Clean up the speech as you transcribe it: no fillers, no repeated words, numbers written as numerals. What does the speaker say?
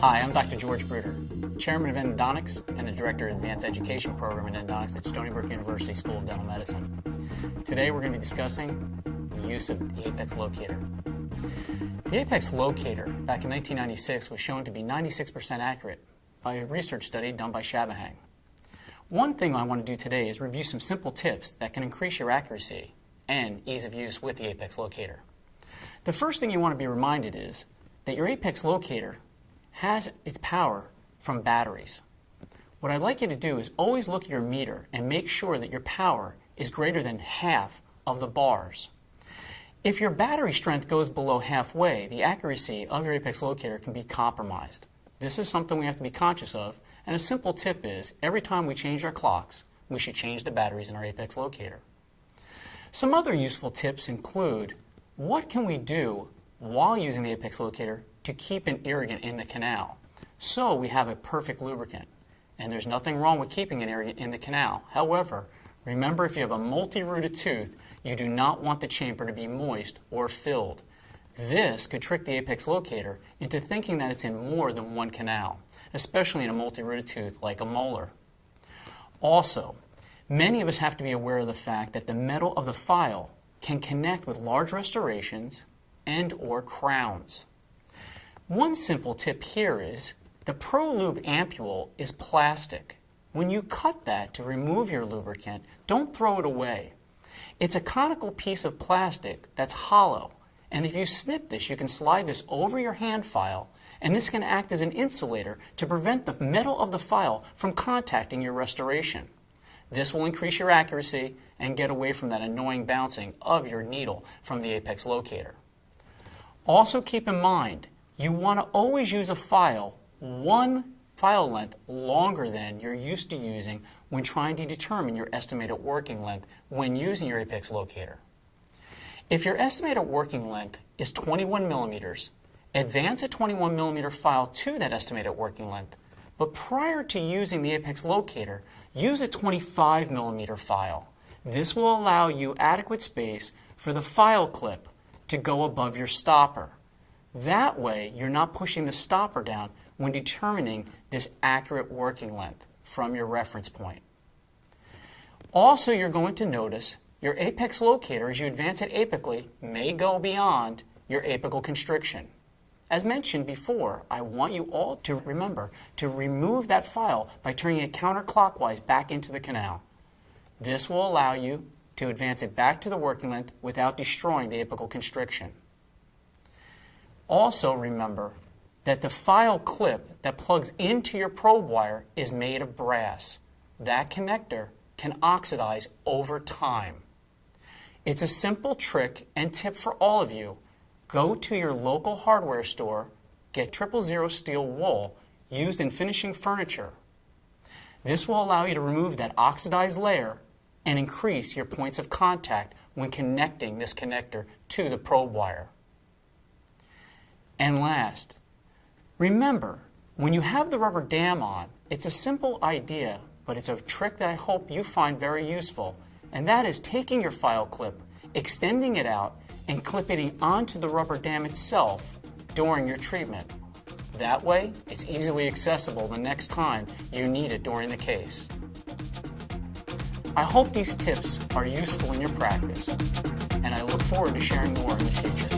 Hi, I'm Dr. George Bruder, Chairman of Endodontics and the Director of the Advanced Education Program in Endodontics at Stony Brook University School of Dental Medicine. Today we're going to be discussing the use of the Apex Locator. The Apex Locator, back in 1996, was shown to be 96% accurate by a research study done by Shabahang. One thing I want to do today is review some simple tips that can increase your accuracy and ease of use with the Apex Locator. The first thing you want to be reminded is that your Apex Locator has its power from batteries. What I'd like you to do is always look at your meter and make sure that your power is greater than half of the bars. If your battery strength goes below halfway, the accuracy of your Apex Locator can be compromised. This is something we have to be conscious of, and a simple tip is every time we change our clocks, we should change the batteries in our Apex Locator. Some other useful tips include what can we do while using the Apex Locator to keep an irrigant in the canal so we have a perfect lubricant. And there's nothing wrong with keeping an irrigant in the canal. However, remember, if you have a multi-rooted tooth, you do not want the chamber to be moist or filled. This could trick the Apex Locator into thinking that it's in more than one canal, especially in a multi-rooted tooth like a molar. Also, many of us have to be aware of the fact that the metal of the file can connect with large restorations and or crowns. One simple tip here is the ProLube ampule is plastic. When you cut that to remove your lubricant, don't throw it away. It's a conical piece of plastic that's hollow, and if you snip this, you can slide this over your hand file, and this can act as an insulator to prevent the metal of the file from contacting your restoration. This will increase your accuracy and get away from that annoying bouncing of your needle from the Apex Locator. Also keep in mind, you want to always use a file one file length longer than you're used to using when trying to determine your estimated working length when using your Apex Locator. If your estimated working length is 21 millimeters, advance a 21 millimeter file to that estimated working length, but prior to using the Apex Locator, use a 25 millimeter file. This will allow you adequate space for the file clip to go above your stopper. That way, you're not pushing the stopper down when determining this accurate working length from your reference point. Also, you're going to notice your Apex Locator, as you advance it apically, may go beyond your apical constriction. As mentioned before, I want you all to remember to remove that file by turning it counterclockwise back into the canal. This will allow you to advance it back to the working length without destroying the apical constriction. Also remember that the file clip that plugs into your probe wire is made of brass. That connector can oxidize over time. It's a simple trick and tip for all of you. Go to your local hardware store, get 000 steel wool used in finishing furniture. This will allow you to remove that oxidized layer and increase your points of contact when connecting this connector to the probe wire. And last, remember, when you have the rubber dam on, it's a simple idea, but it's a trick that I hope you find very useful, and that is taking your file clip, extending it out, and clipping it onto the rubber dam itself during your treatment. That way, it's easily accessible the next time you need it during the case. I hope these tips are useful in your practice, and I look forward to sharing more in the future.